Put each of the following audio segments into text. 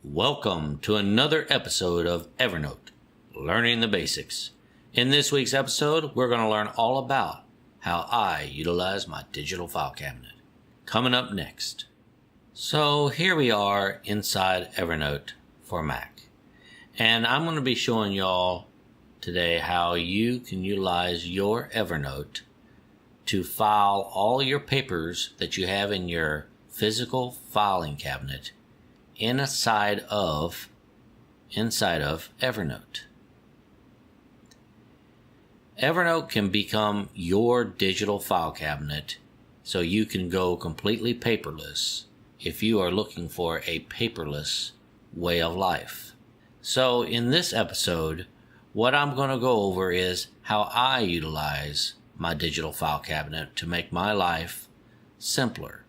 Welcome to another episode of Evernote, Learning the Basics. In this week's episode, we're going to learn all about how I utilize my digital file cabinet. Coming up next. So here we are inside Evernote for Mac. And I'm going to be showing y'all today how you can utilize your Evernote to file all your papers that you have in your physical filing cabinet inside of Evernote. Evernote can become your digital file cabinet so you can go completely paperless if you are looking for a paperless way of life. So in this episode, what I'm going to go over is how I utilize my digital file cabinet to make my life simpler,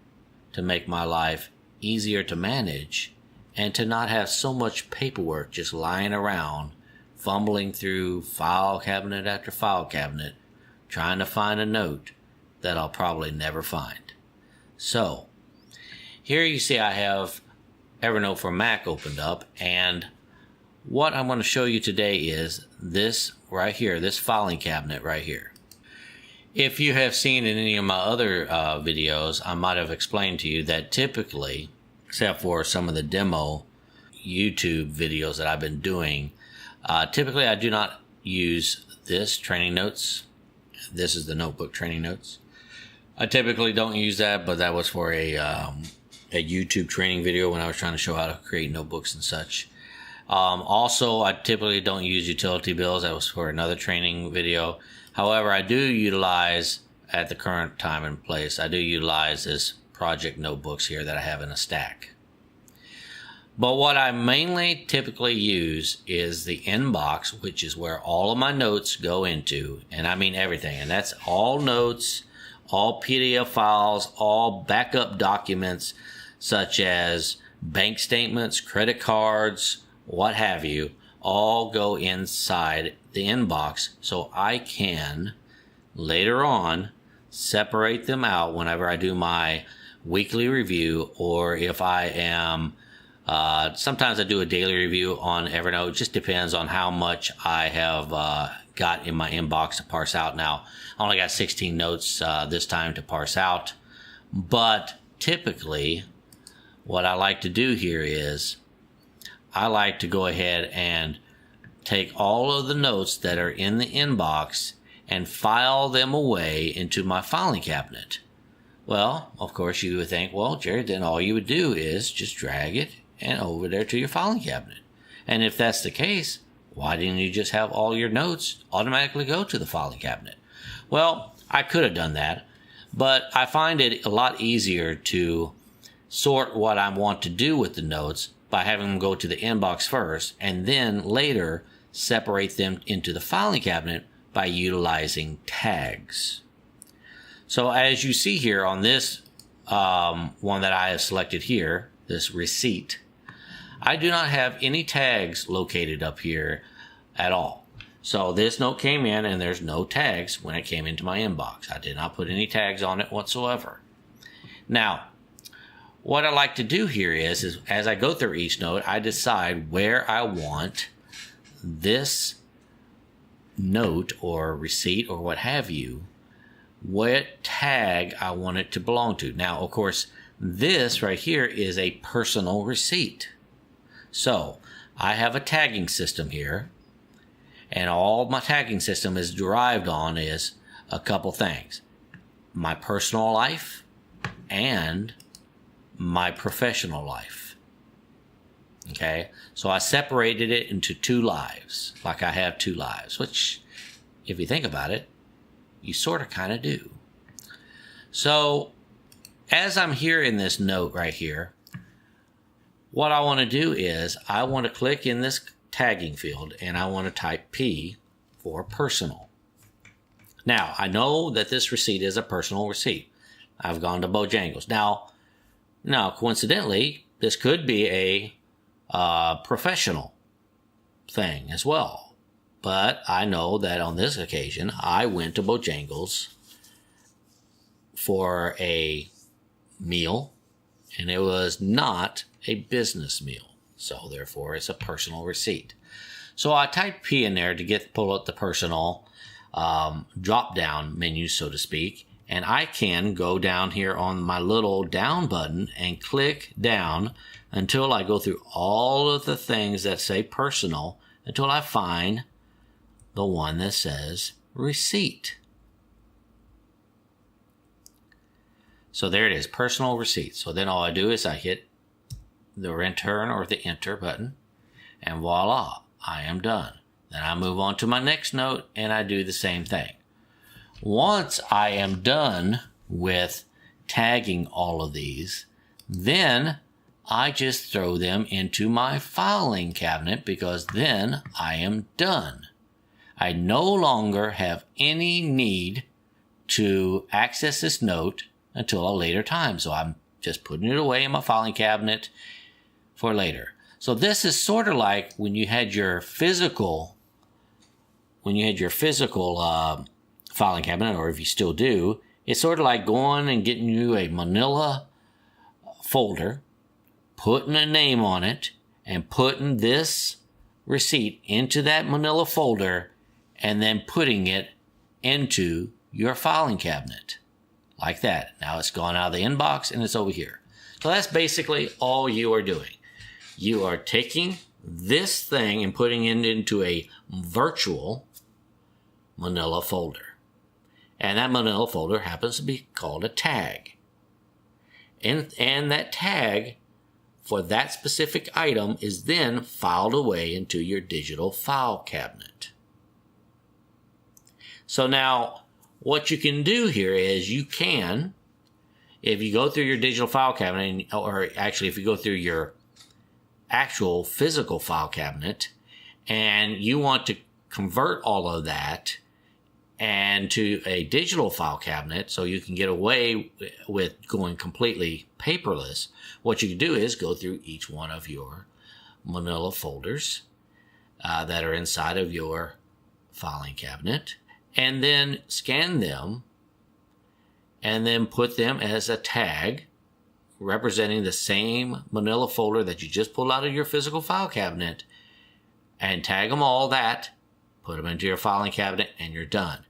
to make my life easier to manage, and to not have so much paperwork just lying around, fumbling through file cabinet after file cabinet, trying to find a note that I'll probably never find. So, here you see I have Evernote for Mac opened up, and what I'm going to show you today is this right here, this filing cabinet right here. If you have seen in any of my other videos, I might have explained to you that typically, except for some of the demo YouTube videos that I've been doing, typically I do not use this training notes. This is the notebook training notes. I typically don't use that, but that was for a YouTube training video when I was trying to show how to create notebooks and such. Also, I typically don't use utility bills. That was for another training video. However, I do utilize, at the current time and place, I do utilize this project notebooks here that I have in a stack. But what I mainly typically use is the inbox, which is where all of my notes go into, and I mean everything. And that's all notes, all PDF files, all backup documents, such as bank statements, credit cards, what have you, all go inside the inbox so I can later on separate them out whenever I do my weekly review, or if I am sometimes I do a daily review on Evernote. It just depends on how much I have got in my inbox to parse out. Now I only got 16 notes this time to parse out, but typically what I like to do here is I like to go ahead and take all of the notes that are in the inbox and file them away into my filing cabinet. Well, of course you would think, well, Jerry, then all you would do is just drag it and over there to your filing cabinet. And if that's the case, why didn't you just have all your notes automatically go to the filing cabinet? Well, I could have done that, but I find it a lot easier to sort what I want to do with the notes by having them go to the inbox first and then later separate them into the filing cabinet by utilizing tags. So as you see here on this one that I have selected here, this receipt, I do not have any tags located up here at all. So this note came in and there's no tags when it came into my inbox. I did not put any tags on it whatsoever. Now, what I like to do here is as I go through each note, I decide where I want this note or receipt or what have you, what tag I want it to belong to. Now, of course, this right here is a personal receipt. So I have a tagging system here, and all my tagging system is derived on is a couple things: my personal life and my professional life. Okay, so I separated it into two lives, like I have two lives, which, if you think about it, you sort of kind of do. So as I'm here in this note right here, what I want to do is I want to click in this tagging field and I want to type P for personal. Now, I know that this receipt is a personal receipt. I've gone to Bojangles. Now, coincidentally, this could be a professional thing as well. But I know that on this occasion, I went to Bojangles for a meal, and it was not a business meal. So therefore, it's a personal receipt. So I type P in there to pull up the personal drop-down menu, so to speak. And I can go down here on my little down button and click down until I go through all of the things that say personal until I find the one that says receipt. So there it is, personal receipt. So then all I do is I hit the return or the enter button, and voila, I am done. Then I move on to my next note and I do the same thing. Once I am done with tagging all of these, then I just throw them into my filing cabinet, because then I am done. I no longer have any need to access this note until a later time. So I'm just putting it away in my filing cabinet for later. So this is sort of like when you had your physical, filing cabinet, or if you still do, it's sort of like going and getting you a manila folder, putting a name on it, and putting this receipt into that manila folder, and then putting it into your filing cabinet. Like that. Now it's gone out of the inbox and it's over here. So that's basically all you are doing. You are taking this thing and putting it into a virtual manila folder. And that manila folder happens to be called a tag. And that tag for that specific item is then filed away into your digital file cabinet. So now, what you can do here is you can, if you go through your digital file cabinet, or actually if you go through your actual physical file cabinet, and you want to convert all of that and to a digital file cabinet so you can get away with going completely paperless, what you can do is go through each one of your manila folders that are inside of your filing cabinet, and then scan them and then put them as a tag representing the same manila folder that you just pulled out of your physical file cabinet, and tag them all that, put them into your filing cabinet, and you're done.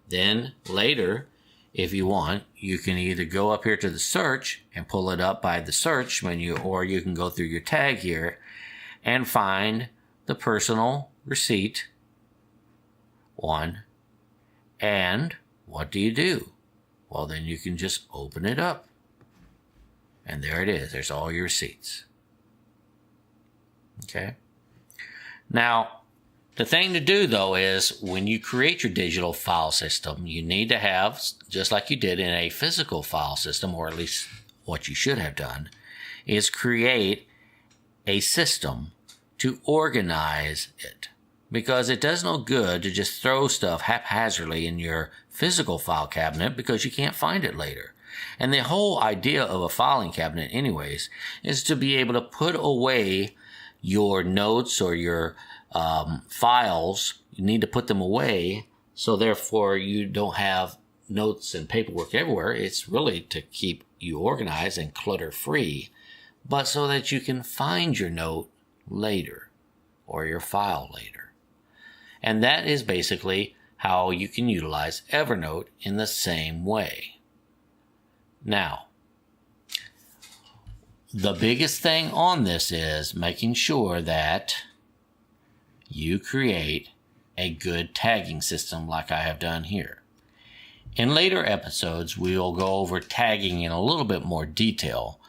Then later, if you want, you can either go up here to the search and pull it up by the search menu, or you can go through your tag here and find the personal receipt one. And what do? Well, then you can just open it up. And there it is. There's all your receipts. Okay. Now, the thing to do, though, is when you create your digital file system, you need to have, just like you did in a physical file system, or at least what you should have done, is create a system to organize it. Because it does no good to just throw stuff haphazardly in your physical file cabinet, because you can't find it later. And the whole idea of a filing cabinet anyways is to be able to put away your notes or your files. You need to put them away, so therefore you don't have notes and paperwork everywhere. It's really to keep you organized and clutter free, but so that you can find your note later or your file later. And that is basically how you can utilize Evernote in the same way. Now, the biggest thing on this is making sure that you create a good tagging system like I have done here. In later episodes, we will go over tagging in a little bit more detail,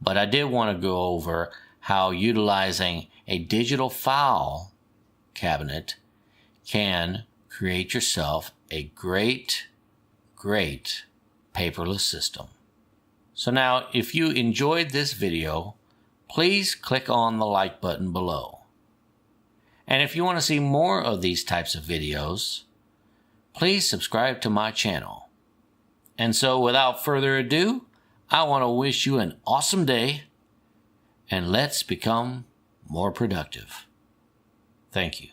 but I did want to go over how utilizing a digital file cabinet can create yourself a great paperless system. So now, if you enjoyed this video, please click on the like button below. And if you want to see more of these types of videos, please subscribe to my channel. And so without further ado, I want to wish you an awesome day, and let's become more productive. Thank you.